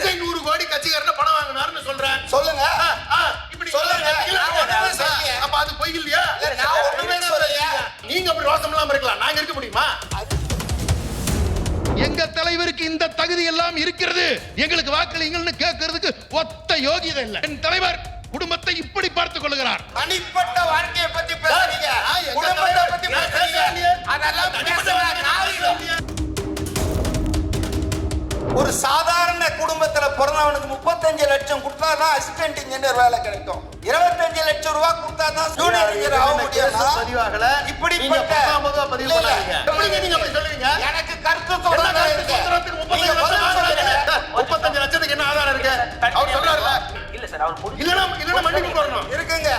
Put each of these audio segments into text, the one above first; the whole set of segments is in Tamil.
விஜய் 100 கோடி கட்சிக்காரன பணம் வாங்கினாருன்னு சொல்றேன். சொல்லுங்க. இப்படி சொல்லுங்க. அப்ப அது பொய் இல்லையா? நான் ஒண்ணுமே சொல்லலையா? நீங்க அப்படி ரோசம் இல்லாம இருக்கலாம், நாங்க இருக்க முடியுமா? எங்க தலைவருக்கு இந்த தகுதி எல்லாம் இருக்கிறது, எங்களுக்கு வாக்களிங்கள்னு கேட்கறதுக்கு ஒத்த யோகியதை இல்லை. என் தலைவர் குடும்பத்தை இப்படி பார்த்துக் கொள்கிறார். தனிப்பட்ட வாழ்க்கையை பத்தி பேசுறீங்க, குடும்பத்தை பத்தி பேசுறீங்க. அதெல்லாம் ஒரு சாதாரண குடும்பத்துல பிறந்தவனுக்கு 35 லட்சம் கொடுத்தாதான் அசிஸ்டன்ட் இன்ஜினியர் வேலை கிடைக்கும். 25 லட்சம் ரூபாய் கொடுத்தாதான் ஜூனியர் இன்ஜினியர் ஆக முடியும். பதிவாகல இப்படிப்பட்ட பதிவு பண்ணாதீங்க. நீங்க அப்படி சொல்லுவீங்க. எனக்கு கருத்து சுதந்திரம் இருக்கு. 35 லட்சத்துக்கு என்ன ஆதாரம் இருக்கு? அவர் சொல்றாருல. இல்ல சார், அவர் இல்லனா மன்னிப்பு கோரணும். இருக்குங்க,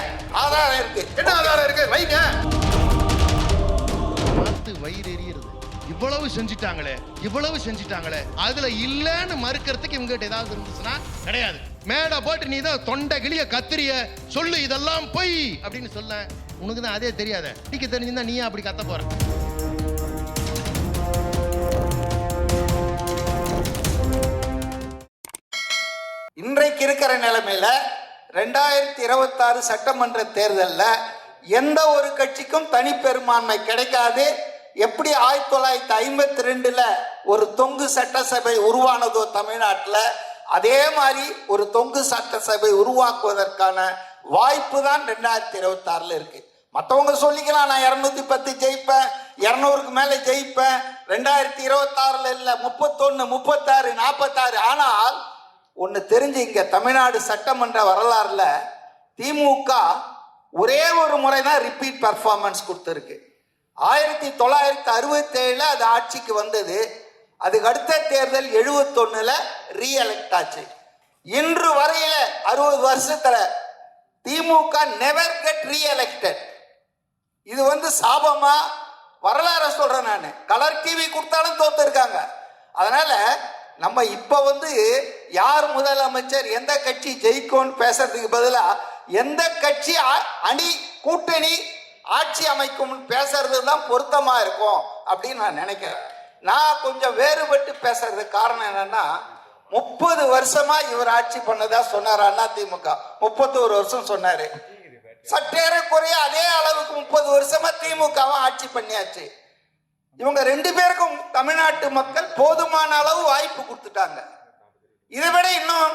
ஆதாரம் இருக்கு. என்ன ஆதாரம் இருக்கு? வைங்க. பார்த்து வயிறு எரியுது. இவ்வளவு செஞ்சிட்டாங்களே, அதுல இல்லன்னு மறுக்கிறதுக்கு இவங்ககிட்ட ஏதாவது இருந்துச்சுன்னா கிடையாது. மேல போட்டு நீ தான் தொண்டை கிளிய கத்திரிய சொல்லு இதெல்லாம் பொய் அப்படின்னு சொல்ல, உனக்கு தான் அதே தெரியாத. நீக்கு தெரிஞ்சிருந்தா நீ அப்படி கத்த போற. இன்றைக்கு இருக்கிற நிலைமையில 2026 சட்டமன்ற தேர்தலில் எந்த ஒரு கட்சிக்கும் தனிப்பெரும்பான்மை கிடைக்காது. எப்படி 1952 ஒரு தொங்கு சட்டசபை உருவானதோ தமிழ்நாட்டில், அதே மாதிரி ஒரு தொங்கு சட்டசபை உருவாக்குவதற்கான வாய்ப்பு தான் 2026 இருக்கு. மற்றவங்க சொல்லிக்கலாம், நான் 210 ஜெயிப்பேன், 200க்கு மேலே ஜெயிப்பேன். 2026 இல்லை, 31, 36, 46. ஆனால் ஒன்று தெரிஞ்சு, இங்க தமிழ்நாடு சட்டமன்ற வரலாறுல திமுக ஒரே ஒரு முறை தான் ரிப்பீட் பர்ஃபார்மன்ஸ் கொடுத்துருக்கு. 1967 அது ஆட்சிக்கு வந்தது. அதுக்கு அடுத்த தேர்தல் 71 ரீஎலெக்ட் ஆச்சு. இன்று வரையில 60 வருஷத்துல திமுக நெவர் கெட் ரீஎலெக்டட். இது சாபமா வரலாறு சொல்றேன் நான். கலர் டிவி கொடுத்தாலும் தோத்து இருக்காங்க. அதனால நம்ம இப்ப யார் முதலமைச்சர், எந்த கட்சி ஜெயிக்கும்னு பேசுறதுக்கு பதிலா எந்த கட்சி அணி கூட்டணி ஆட்சி அமைக்கும் பேசுறது தான் பொருத்தமா இருக்கும் அப்படின்னு நான் நினைக்கிறேன். நான் கொஞ்சம் வேறுபட்டு பேசுறதுக்கு காரணம் என்னன்னா, 30 வருஷமா இவர் ஆட்சி பண்ணதா சொன்னார் அதிமுக. 31 வருஷம் சொன்னாரு. சற்றேறக்குறைய அதே அளவுக்கு 30 வருஷமா திமுகவும் ஆட்சி பண்ணியாச்சு. இவங்க 2 பேருக்கும் தமிழ்நாட்டு மக்கள் போதுமான அளவு வாய்ப்பு கொடுத்துட்டாங்க. இதை விட இன்னும்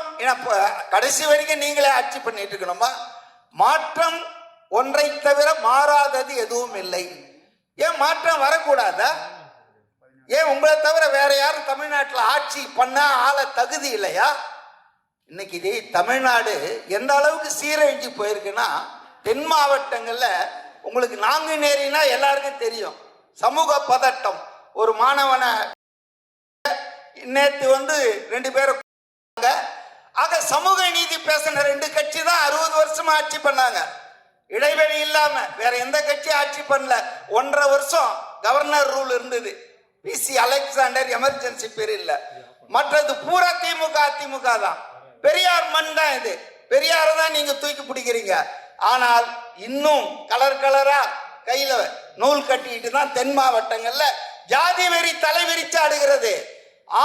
கடைசி வரைக்கும் நீங்களே ஆட்சி பண்ணிட்டு இருக்கணுமா? மாற்றம் ஒன்றை தவிர மாறாதது எதுவும் இல்லை. ஏன் மாற்றம் வரக்கூடாதா? ஏன் உங்களை தவிர வேற யாரும் தமிழ்நாட்டில் ஆட்சி பண்ண ஆள தகுதி இல்லையா? இன்னைக்கு தமிழ்நாடு எந்த அளவுக்கு சீரழிஞ்சு போயிருக்குன்னா, தென் மாவட்டங்கள்ல உங்களுக்கு நாங்குநேரினா எல்லாருக்கும் தெரியும். சமூக பதட்டம். ஒரு மாணவனை நேற்று 2 பேரும் ஆக சமூக நீதி பேசின 2 கட்சி தான் 60 வருஷமா ஆட்சி பண்ணாங்க. இடைவெளி இல்லாம வேற எந்த கட்சி ஆட்சி பண்ணல. 1.5 வருஷம் கவர்னர் ரூல் இருந்தது. பிசி அலெக்சாண்டர் எமர்ஜென்சி பீரியட்ல. மற்றது பூரா திமுக அதிமுக தான். பெரியார் மண் தான் இது. பெரியார தான் நீங்க தூக்கி பிடிக்கிறீங்க. ஆனால் இன்னும் கலர் கலரா கையில நூல் கட்டிட்டு தான் தென் மாவட்டங்கள்ல ஜாதி வெறி தலைவிரிச்சாடுகிறது.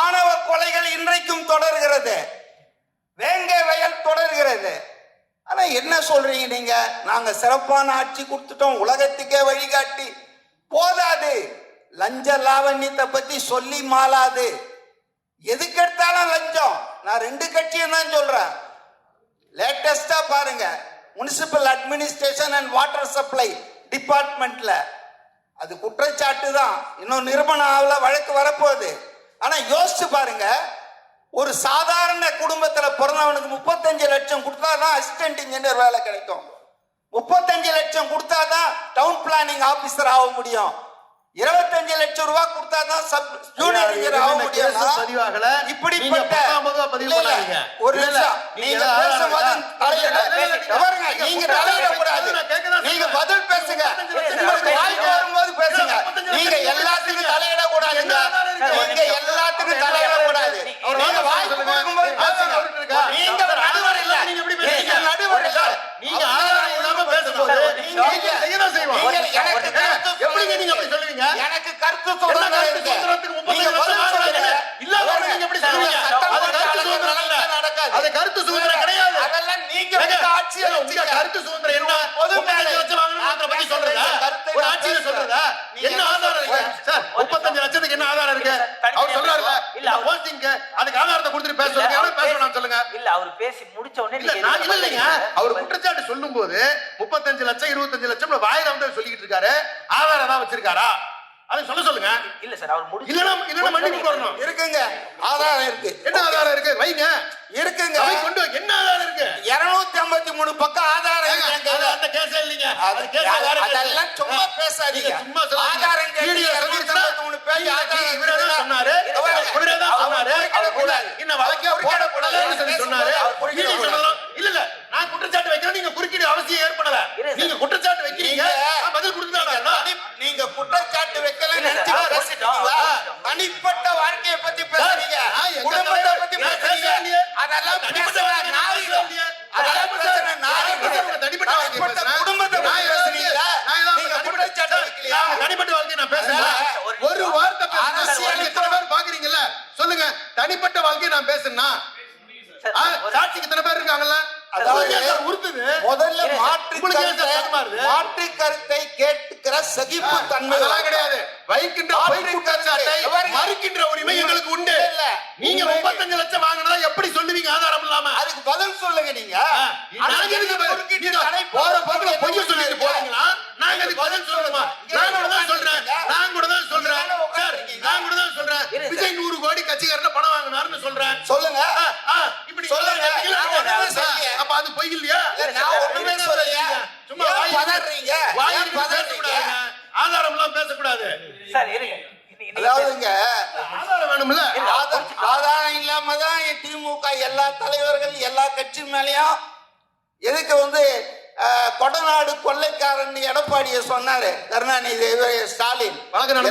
ஆணவ கொலைகள் இன்றைக்கும் தொடர்கிறது. வேங்கை வயல் தொடர்கிறது. ஆனா என்ன சொல்றீங்க நீங்க? நாங்க சிறப்பான ஆட்சி கொடுத்துட்டோம், உலகத்துக்கே வழிகாட்டி. போதாது, லஞ்ச லாவண்யத்தை பத்தி சொல்லி மாளாது. எதுக்கு எடுத்தாலும் லஞ்சம். நான் 2 கட்சியும் தான் சொல்றேன். லேட்டஸ்டா பாருங்க, municipal administration and water supply டிபார்ட்மெண்ட்ல அது குற்றச்சாட்டு தான். இன்னும் நிரூபணம் ஆகல, வழக்கு வரப்போகுது. ஆனா யோசிச்சு பாருங்க, ஒரு சாதாரண குடும்பத்துல பிறந்தவனுக்கு 35 லட்சம் கொடுத்தாதான் அசிஸ்டன்ட் இன்ஜினியர் வேலை கிடைக்கும். 35 லட்சம் கொடுத்தாதான் டவுன் பிளானிங் ஆபீசர் ஆக முடியும். 25 லட்சம் ரூபாய் கொடுத்தாதான் ஜூனியர் இன்ஜினியர் ஆக முடியும். பதிவாகல. இப்படிப்பட்ட ஒரு நிமிஷம் நீங்க பேசும்போது நீங்க தலையிடக்கூடாது. நீங்க பதில் பேசுங்க. வாய்ப்பு வரும்போது பேசுங்க. நீங்க எல்லாத்துக்கும் தலையிடக்கூடாதுங்க. நீங்க எல்லாத்துக்கும் தலையிடக்கூடாது. நீங்க வாய்ப்பு கொடுக்கும்போது பேசுங்க. நீங்க நடுவர் இல்ல. நீங்க நடுவர் இல்ல. நீங்க ஆதாரம் இல்லாம பேசும்போது எனக்கு கருத்து சுதந்திரம் இருக்கு. நீங்க பதில் சொல்லுங்க. இல்ல நீங்க எப்படி சொல்றீங்க? அது கருத்து சுதந்திரம் கிடையாது. அதெல்லாம் நீங்க ஏங்க, உங்க ஆட்சியை உங்க வச்சுக்க. கருத்து சுதந்திரம் என்ன? பொது 35 லட்சம் வாங்கணும்ன்றத பத்தி சொல்றதா? ஒரு ஆட்சியில சொல்றதா? என்ன ஆதாரம் இருக்கு சார்? 35 லட்சத்துக்கு என்ன ஆதாரம் இருக்கு? அவர் சொல்றாருல, இல்ல போஸ்டிங்க்கு அதுக்கு ஆதாரத்தை கொடுத்துட்டு பேச சொல்லுங்க. என்ன பேசணும் சொல்லுங்க. இல்ல அவர் பேசி முடிச்ச உடனே இல்ல நான் இல்லைங்க, அவர் குற்றச்சாட்டு சொல்லும்போது 35 லட்சம் 25 லட்சம் வாயில வந்து சொல்லிக்கிட்டு இருக்காரு. ஆதாரம் தான் வச்சிருக்காரா? அதை சொல்லுங்க. இல்ல சார் அவர் முடிச்சு இல்லன்னா மன்னிப்பு கோரணும். இருக்குங்க, ஆதாரம் இருக்கு. என்ன ஆதாரம் இருக்கு? வைங்க. இருக்குங்க. அவை கொண்டு என்ன ஆதாரம் இருக்கு? 253 பக்கம் ஆதாரம் இருக்கு. அந்த கேஸ் இல்லைங்க. அது கேஸ் ஆதாரம் அதெல்லாம் சும்மா பேசாதீங்க. சும்மா சொல்லுங்க. ஆதாரம் கேட்டு வீடியோ 253 பேஜ் ஆதாரம் இவரே சொன்னாரு. இவரே தான் சொன்னாரு. இன்ன வழக்கே போட கூடாதுன்னு சொல்லி சொன்னாரு. வீடியோ சொன்னதும் இல்ல நான் குற்றச்சாட்டு வைக்கிறேன், நீங்க குறுக்கிட அவசியம் ஏற்படல. நீங்க குற்றச்சாட்டு வைக்கிறீங்க, நான் பதில் கொடுத்துட்டாங்க. நீங்க குற்றச்சாட்டு வைக்கல நினைச்சு பேசிட்டீங்களா? தனிப்பட்ட வாழ்க்கையை பத்தி பேசுறீங்க, குடும்பத்தை பத்தி பேசுறீங்க. அதெல்லாம் பேசுற நாரிகள். அதெல்லாம் பேசுற நாரிகள். தனிப்பட்ட வாழ்க்கையை பேசுறேன். குடும்பத்தை பத்தி பேசுறீங்களா? நீங்க குற்றச்சாட்டு வைக்கலையா? தனிப்பட்ட வாழ்க்கையை நான் பேசுறேன். ஒரு வார்த்தை பேசுறேன். எத்தனை பேர் பாக்குறீங்கல்ல சொல்லுங்க. தனிப்பட்ட வாழ்க்கையை நான் பேசுறேன்னா சாட்சிக்கு எத்தனை பேர் இருக்காங்கல்ல? முதல்ல மாற்று கருத்தை கேட்கிற சகிப்பு தன்மை கிடையாது. வைக்கின்ற குற்றச்சாட்டை மறுக்கின்ற உரிமை எங்களுக்கு உண்டு. நீங்க 35 லட்சம் வாங்கினதா எப்படி சொல்லுவீங்க ஆதாரம் இல்லாம? அதுக்கு பதில் சொல்லுங்க. நீங்க போற போக்குல பொய்ய சொல்லிட்டு போறீங்களா? நாங்க அதுக்கு பதில் சொல்லணுமா? நான் கூட தான் சொல்றேன். சார் நான் கூட தான் சொல்றேன். விஜய் 100 கோடி கட்சிக்காரன பணம் வாங்கினாருன்னு சொல்றேன். சொல்லுங்க. இப்படி சொல்லுங்க. அப்ப அது பொய் இல்லையா? நான் ஒண்ணுமே சொல்லலையா? சும்மா பதறீங்க. வாயில பேசக்கூடாதுங்க. ஆதாரம் எல்லாம் பேசக்கூடாது. சார் இருங்க. அதாவதுங்க ஆதாரம் வேணும்ல. ஆதாரம் இல்லாம தான் திமுக எல்லா தலைவர்கள் எல்லா கட்சி மேலயும் எதுக்கு வந்து கொடநாடு கொள்ளைக்காரன் எடப்பாடியை சொன்னாரு கருணாநிதி, ஸ்டாலின் ஆதாரம்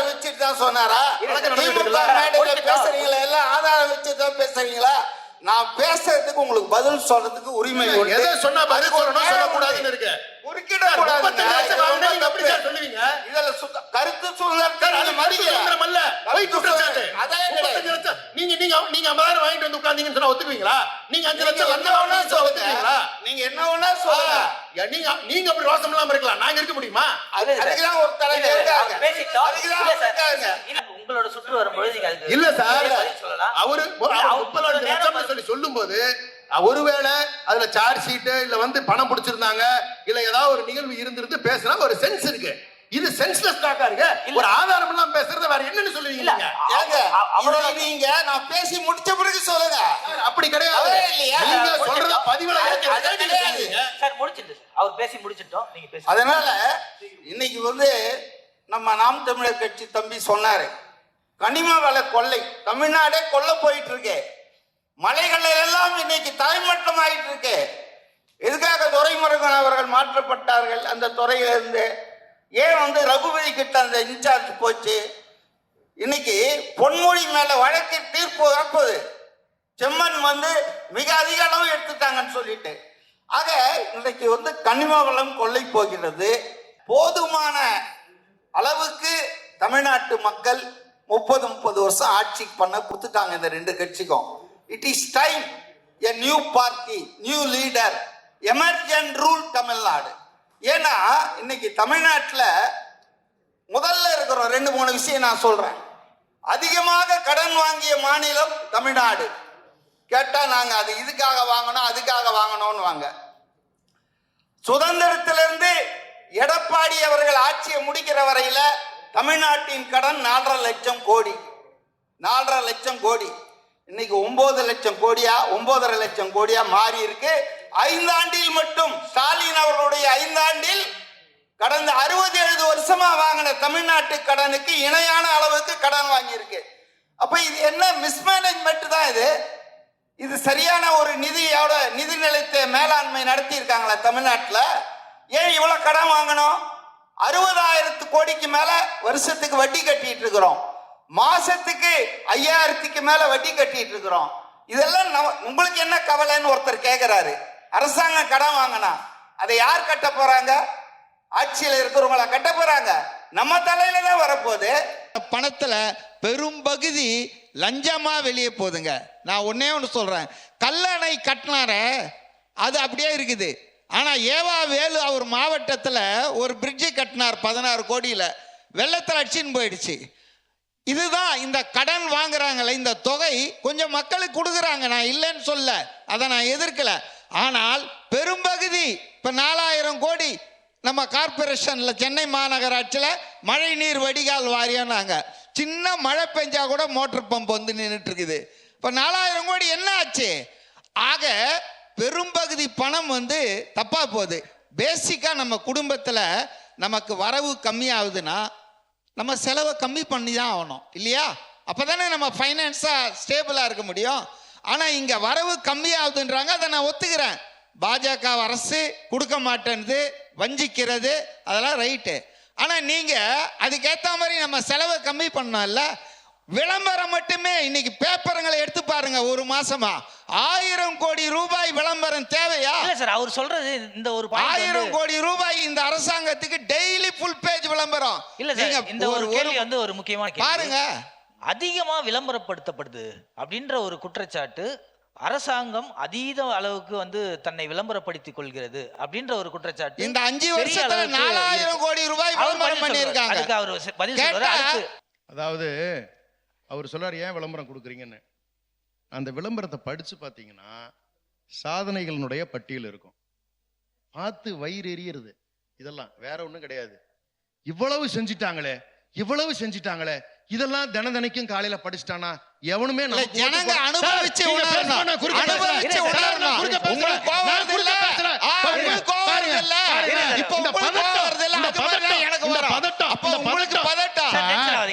வச்சுட்டு தான் சொன்னாரா? திமுக மேடையில பேசுறீங்களா? எல்லாம் ஆதாரம் வச்சுட்டு தான் பேசுறீங்களா? நான் பேசுறதுக்கு உங்களுக்கு பதில் சொல்றதுக்கு உரிமை உண்டு. எதை சொன்னா பதில் சொல்லணும் சொல்லக்கூடாதுன்னு இருக்கு. குறுக்கிட கூடாது. சொல்லுவீங்க இதுல கருத்து சுதந்திரம் சுதந்திரம் அல்ல, பொய் குற்றச்சாட்டு. நீங்க 50,000 வாங்கிட்டு வந்து உட்கார்ந்தீங்கன்னு சொன்னா ஒத்துக்குவீங்களா? நீங்க 5 லட்சம் ஒத்துக்குவீங்களா? நீங்க என்ன வேணா சொல்லுங்க. நீங்க அப்படி ரோசம் இல்லாம இருக்கலாம், நாங்க இருக்க முடியுமா? அதுக்குதான் ஒரு தலைவர் இருக்காங்க. உங்களோட சுற்று வரும்போது நீங்க அதுக்கு இல்ல சார், சொல்லலாம். அவரு 30 லட்சம் சொல்லி சொல்லும் போது ஒருவேளை அதுல சார்ஜ் ஷீட் இல்ல வந்து பணம் பிடிச்சிருந்தாங்க இல்ல ஏதாவது ஒரு நிகழ்வு இருந்திருந்து பேசுனா ஒரு சென்ஸ் இருக்கு. இது சென்ஸ்லெஸ் டாக்கா இருக்கு. ஒரு ஆதாரம் எல்லாம் பேசுறது வேற என்னன்னு சொல்லுவீங்க? அவ்வளவு நீங்க நான் பேசி முடிச்ச பிறகு சொல்லுங்க. அப்படி கிடையாது. நீங்க சொல்றது பதிவுல சார் முடிச்சிட்டு அவர் பேசி முடிச்சிட்டோம், நீங்க பேசி. அதனால இன்னைக்கு வந்து நம்ம நாம் தமிழர் கட்சி தம்பி சொன்னாரு, கனிம வள கொள்ளை தமிழ்நாடே கொல்ல போயிட்டு இருக்கு. மலைகள் எல்லாம் இன்னைக்கு தலைமட்டம் ஆயிட்டு இருக்கு. எதுக்காக துரைமுருகன் அவர்கள் மாற்றப்பட்டார்கள் அந்த துறையிலிருந்து? ஏன் வந்து ரகுபதி கிட்ட அந்த இன்சார்ஜ் போச்சு? இன்னைக்கு பொன்மொழி மேல வழக்கு தீர்ப்பு வரப்போகுது. செம்மன் வந்து மிக அதிக அளவு எடுத்துட்டாங்கன்னு சொல்லிட்டு. ஆக இன்னைக்கு வந்து கனிம வளம் கொள்ளை போகிறது. போதுமான அளவுக்கு தமிழ்நாட்டு மக்கள் 30 வருஷம் ஆட்சி பண்ண கொடுத்துட்டாங்க இந்த ரெண்டு கட்சிக்கும். It is time a new party, new leader, emergent rule Tamil Nadu. ஏன்னா இன்னைக்கு தமிழ்நாட்டில் முதல்ல இருக்கிறோம். 2-3 விஷயம் நான் சொல்றேன். அதிகமாக கடன் வாங்கிய மாநிலம் தமிழ்நாடு. கேட்டா நாங்க அது இதுக்காக வாங்கணும் அதுக்காக வாங்கணும்னு வாங்க. சுதந்திரத்திலிருந்து எடப்பாடி அவர்கள் ஆட்சியை முடிக்கிற வரையில தமிழ்நாட்டின் கடன் 4.5 லட்சம் கோடி. 4.5 லட்சம் கோடி இன்னைக்கு 9 லட்சம் கோடியா 9.5 லட்சம் கோடியா மாறி இருக்கு. 5 ஆண்டில் மட்டும் ஸ்டாலின் அவர்களுடைய 5 ஆண்டில் கடந்த 67 வருஷமா வாங்கின தமிழ்நாட்டு கடனுக்கு இணையான அளவுக்கு கடன் வாங்கி இருக்கு. அப்ப இது என்ன மிஸ்மேனேஜ்மெண்ட் தான் இது? இது சரியான ஒரு நிதி நிலைத்த மேலாண்மை நடத்தி இருக்காங்களா தமிழ்நாட்டில்? ஏன் இவ்வளவு கடன் வாங்கணும்? 60,000 கோடிக்கு மேல வருஷத்துக்கு வட்டி கட்டிட்டு இருக்கிறோம். மாசத்துக்கு 5,000க்கு மேல வட்டி கட்டிட்டு இருக்கிறோம். இதெல்லாம் உங்களுக்கு என்ன கவலைன்னு ஒருத்தர் கேட்கிறாரு. அரசாங்கம் கடன் வாங்கினா அதை யார் கட்ட போறாங்க? ஆட்சியில் இருக்கிறவங்கள கட்ட போறாங்க. நம்ம தலையில தான் வரப்போகுது. பணத்துல பெரும்பகுதி லஞ்சமா வெளியே போகுதுங்க. நான் ஒன்னே ஒன்று சொல்றேன், கல்லணை கட்டினார அது அப்படியே இருக்குது. ஆனா ஏவா வேலு அவர் மாவட்டத்தில் ஒரு பிரிட்ஜு கட்டினார் 16 கோடியில், வெள்ளத்தில் அடிச்சுன்னு போயிடுச்சு. இதுதான் இந்த கடன் வாங்குறாங்களே இந்த தொகை கொஞ்சம் மக்களுக்கு கொடுக்குறாங்க, நான் இல்லைன்னு சொல்ல, அதை நான் எதிர்க்கல. ஆனால் பெரும்பகுதி இப்போ 4000 கோடி நம்ம கார்பரேஷன்ல சென்னை மாநகராட்சியில் மழை நீர் வடிகால் வாரியம்னாங்க. சின்ன மழை பெஞ்சா கூட மோட்டர் பம்ப் வந்து நின்றுட்டு இருக்குது. இப்போ 4000 கோடி என்ன ஆச்சு? ஆக பெரும்பகுதி பணம் வந்து தப்பா போகுது. பேசிக்கா நம்ம குடும்பத்தில் நமக்கு வரவு கம்மியாகுதுன்னா நம்ம செலவை கம்மி பண்ணி தான் ஆகணும் இல்லையா? அப்போதானே நம்ம ஃபைனான்ஸாக ஸ்டேபிளாக இருக்க முடியும். ஆனால் இங்கே வரவு கம்மியாகுதுன்றாங்க, அதை நான் ஒத்துக்கிறேன். பாஜக அரசு கொடுக்க மாட்டேன்து, வஞ்சிக்கிறது, அதெல்லாம் ரைட்டு. ஆனால் நீங்கள் அதுக்கேற்ற மாதிரி நம்ம செலவை கம்மி பண்ணோம்ல. விளம்பரம் மட்டுமே இன்னைக்கு பேப்பருங்களை எடுத்து பாருங்க, ஒரு மாசமா 1000 கோடி ரூபாய் விளம்பரம் தேவையா? இல்ல சார், அவர் சொல்றது இந்த ஒரு 1000 கோடி ரூபாய் இந்த அரசாங்கத்துக்கு டெய்லி ஃபுல் பேஜ் விளம்பரம். இல்ல சார், இந்த ஒரு கேள்வி வந்து ஒரு முக்கியமான கேள்வி. பாருங்க, அதிகமா விளம்பரப்படுத்தப்படுது அப்படின்ற ஒரு குற்றச்சாட்டு, அரசாங்கம் அதீத அளவுக்கு வந்து தன்னை விளம்பரப்படுத்திக் கொள்கிறது அப்படின்ற ஒரு குற்றச்சாட்டு இந்த 5 வருஷத்துல 4000 கோடி ரூபாய் விளம்பரம் பண்ணிருக்காங்க. அதுக்கு அவர் பதில் சொல்றாரு. அதாவது அவர் சொல்றாரு, ஏன் விளம்பரம் கொடுக்குறீங்கன்னு. அந்த விளம்பரத்தை படிச்சு பார்த்தீங்கன்னா சாதனைகளினுடைய பட்டியல் இருக்கும். பார்த்து வயிறு எரியுறது. இதெல்லாம் வேற ஒன்றும் கிடையாது. இவ்வளவு செஞ்சிட்டாங்களே, இவ்வளவு செஞ்சிட்டாங்களே, இதெல்லாம் தினதினைக்கும் காலையில படிச்சுட்டானா எவனுமே ஜனங்க அனுபவிச்சு உணரணும். அனுபவிச்சு உணரணும். உங்களுக்கு கோவம் வருதுல்ல, உங்களுக்கு கோவம் வருதுல்ல, இப்போ உங்களுக்கு கோவம் வருதுல்ல, அது மாதிரி தான் எனக்கு வரும். அப்போ உங்களுக்கு பதட்டம்.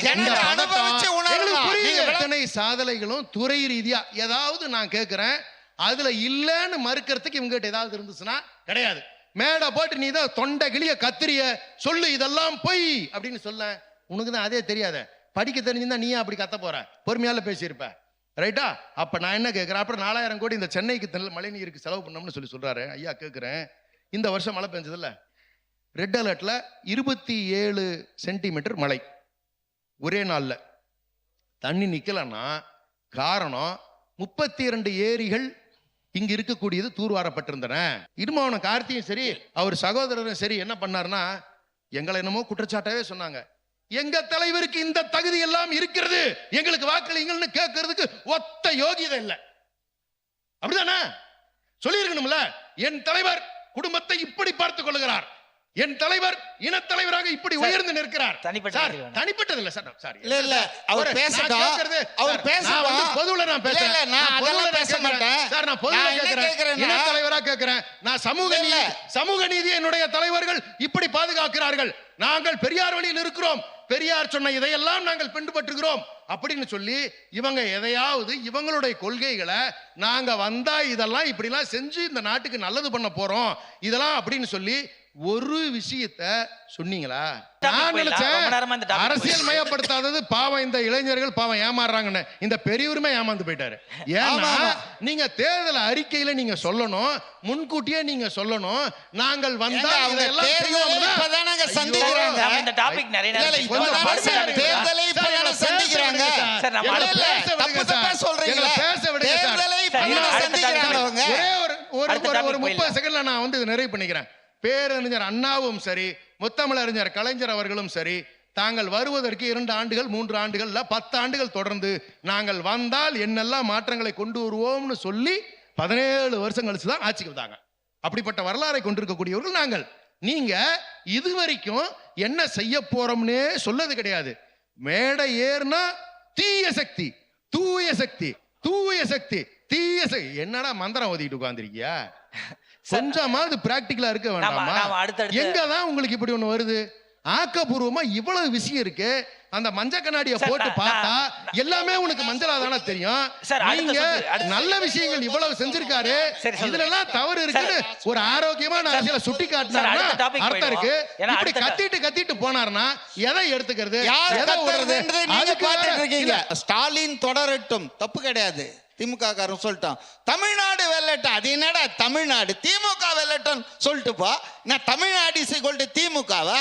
ஜனங்க அனுபவிச்சு உணரணும். எத்தனை சாதனைகளும் துறை ரீதியா ஏதாவது நான் கேட்கிறேன், அதுல இல்லன்னு மறுக்கிறதுக்கு இவங்க கிட்ட ஏதாவது இருந்துச்சுன்னா கிடையாது. மேடை போட்டு நீ தான் தொண்டை கிளிய கத்திரிய சொல்லு இதெல்லாம் பொய் அப்படின்னு சொல்ல, உனக்கு தான் அதே தெரியாத. படிக்க தெரிஞ்சிருந்தா நீ அப்படி கத்த போற, பொறுமையால பேசியிருப்ப, ரைட்டா? அப்ப நான் என்ன கேட்கிறேன், அப்புறம் 4000 கோடி இந்த சென்னைக்கு மழை நீருக்கு செலவு பண்ணோம்னு சொல்றாரு. ஐயா கேட்கிறேன், இந்த வருஷம் மழை பெஞ்சதில்ல, ரெட் அலர்ட்ல 27 சென்டிமீட்டர் மழை ஒரே நாள்ல. தண்ணி நிக்கலன்னா காரணம் 32 ஏரிகள் இங்க இருக்கக்கூடியது தூர்வாரப்பட்டிருந்தன. இடுமாவன கார்த்தியும் சரி அவர் சகோதரரும் சரி என்ன பண்ணாருன்னா, எங்களை என்னமோ குற்றச்சாட்டாவே சொன்னாங்க. எங்க தலைவருக்கு இந்த தகுதி எல்லாம் இருக்கிறது, எங்களுக்கு வாக்களிங்கள்னு கேட்கறதுக்கு ஒத்த யோகியதை இல்லை. அப்படிதானே சொல்லியிருக்கணும்ல? என் தலைவர் குடும்பத்தை இப்படி பார்த்துக் கொள்கிறார், என் தலைவர் இனத்தலைவராக இப்படி உயர்ந்து நிற்கிறார். தனிப்பட்டது இல்ல சார். சார் இல்ல இல்ல, அவர் பேசட்டும், அவர் பேசட்டும். பொதுவுல நான் பேசுறேன், நான் அதெல்லாம் பேச மாட்டேன் சார். நான் பொதுவுல கேக்குறேன், இனத்தலைவரா கேக்குறேன். நான் சமூக நீதி என்னுடைய தலைவர்கள் இப்படி பாதுகாக்கிறார்கள், நாங்கள் பெரியார் வழியில் இருக்கிறோம், பெரியார் சொன்ன இதையெல்லாம் நாங்கள் பின்பற்றுகிறோம் அப்படின்னு சொல்லி இவங்க எதையாவது இவங்களுடைய கொள்கைகளை நாங்க வந்தா இதெல்லாம் இப்படிலாம் செஞ்சு இந்த நாட்டுக்கு நல்லது பண்ண போறோம் இதெல்லாம் அப்படின்னு சொல்லி ஒரு விஷயத்த சொன்னீங்களா? நான் நினைச்சேன் அரசியல் மயப்படுத்தாதது பாவம், இந்த இளைஞர்கள் பாவம் ஏமாறுறாங்கன்னு. இந்த பெரியவருமே ஏமாந்து போயிட்டாரு. ஏன்னா நீங்க தேர்தல் அறிக்கையில நீங்க சொல்லணும், முன்கூட்டியே நீங்க சொல்லணும், நாங்கள் வந்தா இதெல்லாம் சந்திக்கிறாங்க. இந்த டாபிக் நிறைய தேர்தலை சந்திக்கிறாங்க. ஒரு 30 செகண்ட்ல நான் வந்து இதை நிறைவு பண்ணிக்கிறேன். பேரறிஞர் அண்ணாவும் சரி, முத்தமிழறிஞர் கலைஞர் அவர்களும் சரி, தாங்கள் வருவதற்கு 2 ஆண்டுகள் 3 ஆண்டுகள் 10 ஆண்டுகள் தொடர்ந்து நாங்கள் வந்தால் என்னெல்லாம் மாற்றங்களை கொண்டு வருவோம்னு சொல்லி 17 வருஷம் கழிச்சு தான் ஆட்சிக்கு வந்தாங்க. அப்படிப்பட்ட வரலாறை கொண்டிருக்கக்கூடியவர்கள் நாங்கள். நீங்க இதுவரைக்கும் என்ன செய்ய போறோம்னே சொல்லது கிடையாது. மேடை ஏறினா தீய சக்தி, தூய சக்தி, தூய சக்தி, தீய சக்தி. என்னடா மந்திரம் ஓதிட்டு உட்கார்ந்திருக்கியா? கொஞ்சமாவது பிராக்டிகலா இருக்க வேண்டாமா? எங்கதான் உங்களுக்கு இப்படி ஒண்ணு வருது? ஆக்கப்பூர்வமா இவ்வளவு விஷயம் இருக்கு. அந்த மஞ்சள் கண்ணாடியை போட்டு பார்த்தா எல்லாமே உனக்கு மஞ்சளா தானே தெரியும். நீங்க நல்ல விஷயங்கள் இவ்வளவு செஞ்சிருக்காரு, இதுல எல்லாம் தவறு இருக்குன்னு ஒரு ஆரோக்கியமான அரசியல சுட்டி காட்டினாருன்னா அர்த்தம் இருக்கு. இப்படி கத்திட்டு போனார்னா எதை எடுத்துக்கிறது? ஸ்டாலின் தொடரட்டும், தப்பு கிடையாது. திமுக காரன் சொல்லிட்டான் தமிழ்நாடு வெல்லட்டும். அது என்னடா தமிழ்நாடு? திமுக வெல்லட்டும் சொல்லிட்டு போ. நான் தமிழ்நாடு திமுகவா?